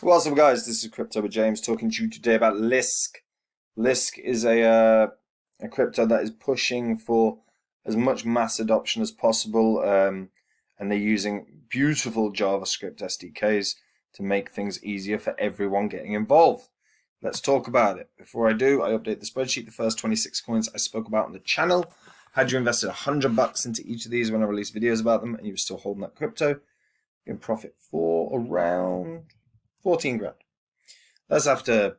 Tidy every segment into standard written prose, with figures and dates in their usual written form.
What's up, guys? This is Crypto with James talking to you today about Lisk. Lisk is a crypto that is pushing for as much mass adoption as possible, and they're using beautiful JavaScript SDKs to make things easier for everyone getting involved. Let's talk about it. Before I do, I update the spreadsheet. The first 26 coins I spoke about on the channel. Had you invested $100 into each of these when I release videos about them and you were still holding that crypto, you can profit for around 14 grand. That's after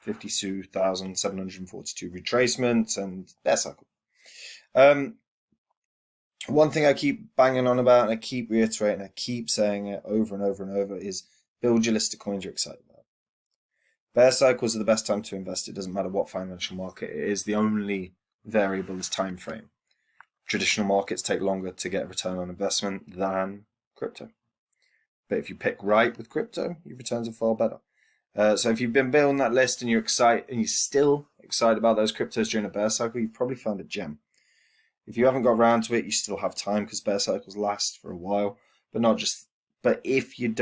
52,742 retracements and bear cycle. One thing I keep banging on about, and I keep reiterating, I keep saying it over and over and over, is build your list of coins you're excited about. Bear cycles are the best time to invest. It doesn't matter what financial market it is. The only variable is time frame. Traditional markets take longer to get a return on investment than crypto. But if you pick right with crypto, your returns are far better. So if you've been building that list and you're still excited about those cryptos during a bear cycle, you've probably found a gem. If you haven't got around to it, you still have time because bear cycles last for a while. But if you've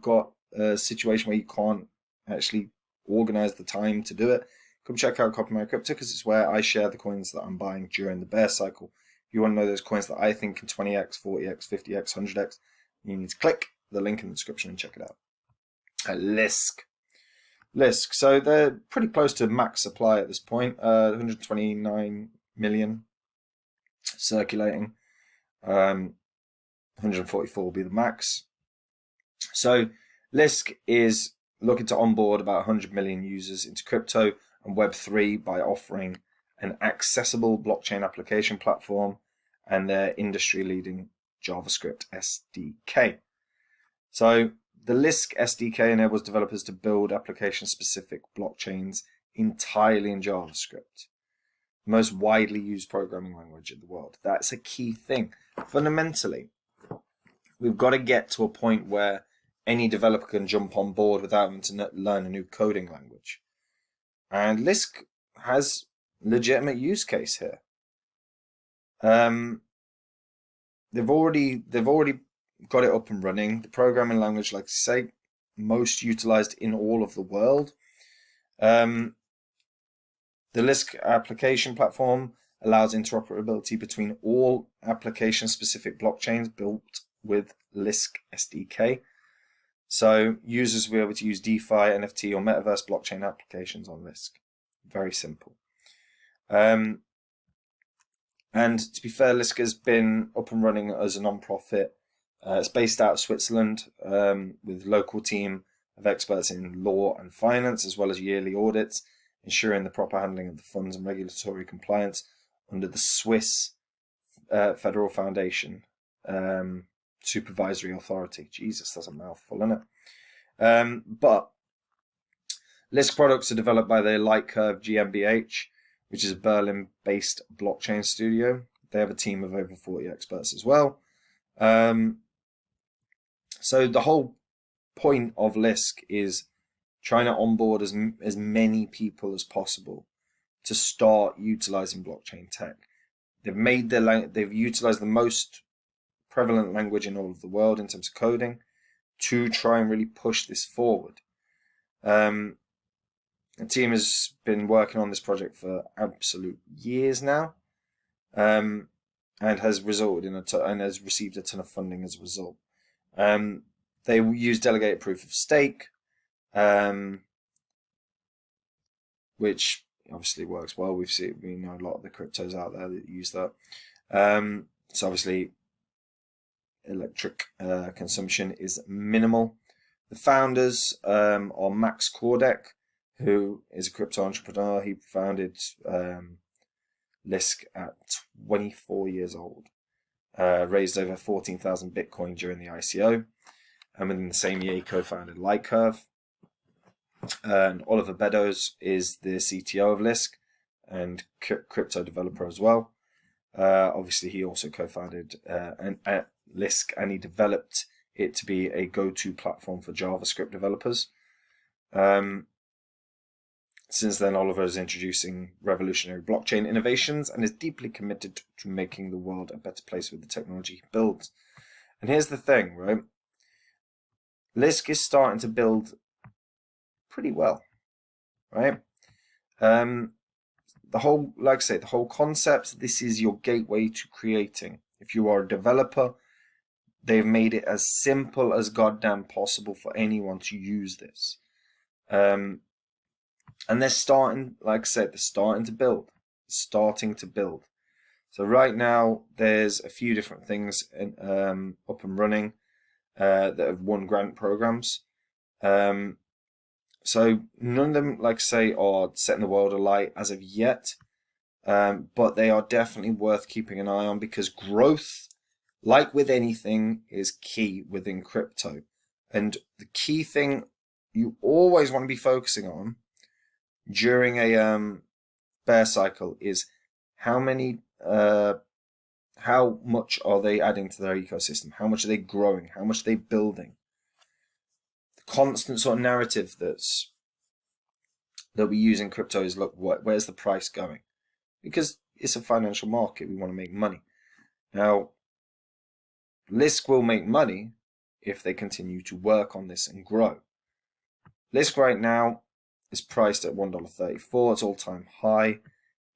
got a situation where you can't actually organize the time to do it, come check out Copy My Crypto because it's where I share the coins that I'm buying during the bear cycle. If you want to know those coins that I think can 20x, 40x, 50x, 100x, you need to click the link in the description and check it out. Lisk. So they're pretty close to max supply at this point. 129 million circulating. 144 will be the max. So Lisk is looking to onboard about 100 million users into crypto and Web3 by offering an accessible blockchain application platform and their industry-leading JavaScript SDK. So the Lisk SDK enables developers to build application-specific blockchains entirely in JavaScript, the most widely used programming language in the world. That's a key thing. Fundamentally, we've got to get to a point where any developer can jump on board without having to learn a new coding language. And Lisk has legitimate use case here. They've already got it up and running. The programming language, like I say, most utilized in all of the world. The Lisk application platform allows interoperability between all application-specific blockchains built with Lisk SDK. So users will be able to use DeFi, NFT, or Metaverse blockchain applications on Lisk. Very simple. And to be fair, Lisk has been up and running as a non-profit. It's based out of Switzerland with a local team of experts in law and finance, as well as yearly audits, ensuring the proper handling of the funds and regulatory compliance under the Swiss Federal Foundation Supervisory Authority. Jesus, that's a mouthful, isn't it? But Lisk products are developed by the Lightcurve GmbH, which is a Berlin-based blockchain studio. They have a team of over 40 experts as well. So the whole point of Lisk is trying to onboard as many people as possible to start utilizing blockchain tech. They've utilized the most prevalent language in all of the world in terms of coding to try and really push this forward. The team has been working on this project for absolute years now, and has resulted in and has received a ton of funding as a result. They use delegated proof of stake, which obviously works well. We know a lot of the cryptos out there that use that. So obviously, electric consumption is minimal. The founders are Max Kordek, who is a crypto entrepreneur. He founded Lisk at 24 years old, raised over 14,000 Bitcoin during the ICO, and within the same year he co-founded Lightcurve. And Oliver Beddoes is the CTO of Lisk and crypto developer as well. Obviously, he also co-founded Lisk, and he developed it to be a go-to platform for JavaScript developers. Since then, Oliver is introducing revolutionary blockchain innovations and is deeply committed to making the world a better place with the technology he builds. And here's the thing, right? Lisk is starting to build pretty well, right? The whole, like I say, the whole concept, this is your gateway to creating. If you are a developer, they've made it as simple as goddamn possible for anyone to use this. And they're starting, like I said, they're starting to build. So right now, there's a few different things up and running that have won grant programs. So none of them, like I say, are setting the world alight as of yet, but they are definitely worth keeping an eye on, because growth, like with anything, is key within crypto. And the key thing you always want to be focusing on during a bear cycle is how much are they adding to their ecosystem? How much are they growing? How much are they building? Constant sort of narrative that we use in crypto is, look, where's the price going? Because it's a financial market, we want to make money. Now, Lisk will make money if they continue to work on this and grow. Lisk right now is priced at $1.34. Its all-time high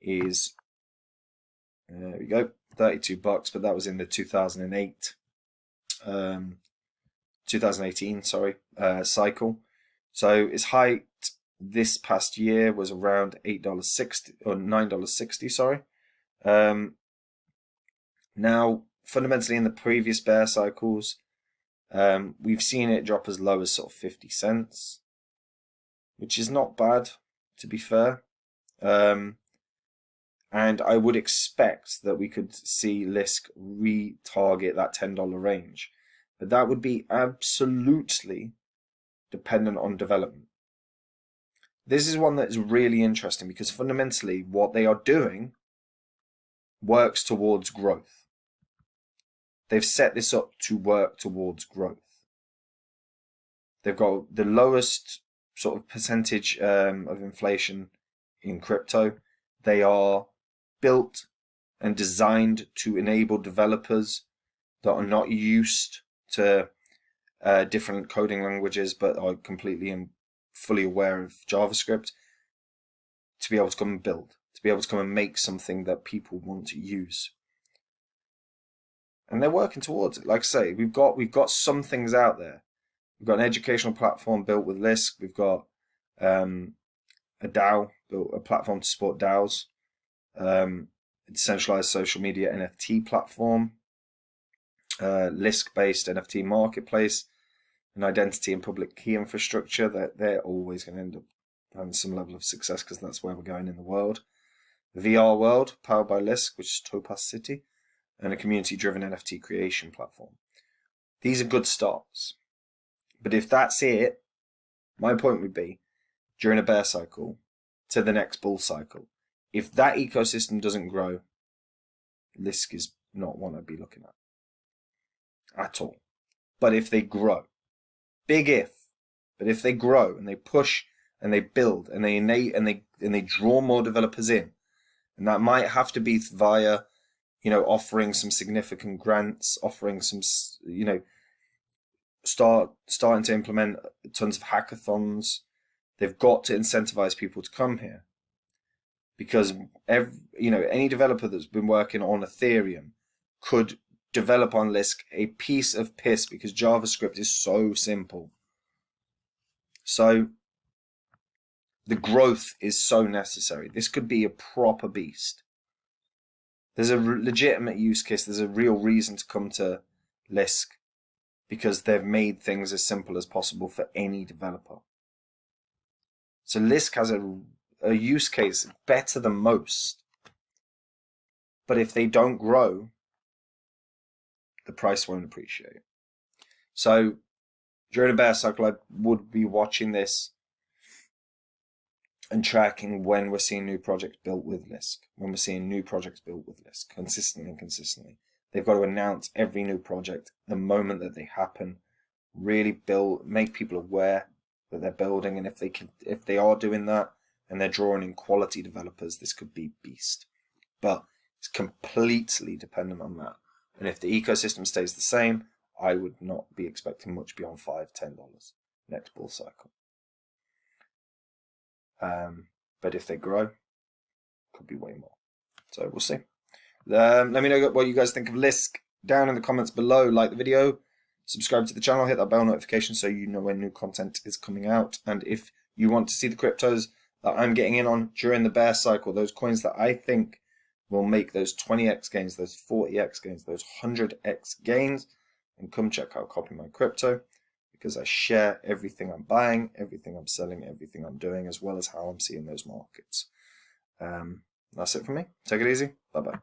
is, there we go, $32, but that was in the 2018 cycle. So its height this past year was around $8.60 or $9.60. Sorry. Now, fundamentally, in the previous bear cycles, we've seen it drop as low as sort of 50 cents, which is not bad, to be fair. And I would expect that we could see Lisk retarget that $10 range. But that would be absolutely dependent on development. This is one that is really interesting, because fundamentally what they are doing works towards growth. They've set this up to work towards growth. They've got the lowest sort of percentage of inflation in crypto. They are built and designed to enable developers that are not used to different coding languages but are completely and fully aware of JavaScript to be able to come and build, to be able to come and make something that people want to use. And they're working towards it. Like I say, we've got some things out there. We've got an educational platform built with Lisk. We've got a DAO, built a platform to support DAOs, a decentralized social media NFT platform, Lisk-based NFT marketplace, an identity and public key infrastructure that they're always going to end up having some level of success, because that's where we're going in the world. The VR world, powered by Lisk, which is Topaz City, and a community-driven NFT creation platform. These are good starts. But if that's it, my point would be, during a bear cycle to the next bull cycle, if that ecosystem doesn't grow, Lisk is not one I'd be looking at all. But if they grow, big if, but if they grow and they push and they build and they draw more developers in, and that might have to be via, offering some significant grants, offering some, starting to implement tons of hackathons. They've got to incentivize people to come here, because any developer that's been working on Ethereum could develop on Lisk a piece of piss, because JavaScript is so simple. So the growth is so necessary. This could be a proper beast. There's a legitimate use case. There's a real reason to come to Lisk, because they've made things as simple as possible for any developer. So Lisk has a use case better than most. But if they don't grow, the price won't appreciate. So during a bear cycle, I would be watching this and tracking when we're seeing new projects built with Lisk. When we're seeing new projects built with Lisk consistently. They've got to announce every new project the moment that they happen. Really make people aware that they're building, and if they are doing that and they're drawing in quality developers, this could be beast. But it's completely dependent on that. And if the ecosystem stays the same, I would not be expecting much beyond $5, $10 next bull cycle. But if they grow, could be way more. So we'll see. Let me know what you guys think of Lisk down in the comments below. Like the video, subscribe to the channel, hit that bell notification so you know when new content is coming out. And if you want to see the cryptos that I'm getting in on during the bear cycle, those coins that I think will make those 20x gains, those 40x gains, those 100x gains, and come check out Copy My Crypto, because I share everything I'm buying, everything I'm selling, everything I'm doing, as well as how I'm seeing those markets. That's it for me. Take it easy. Bye-bye.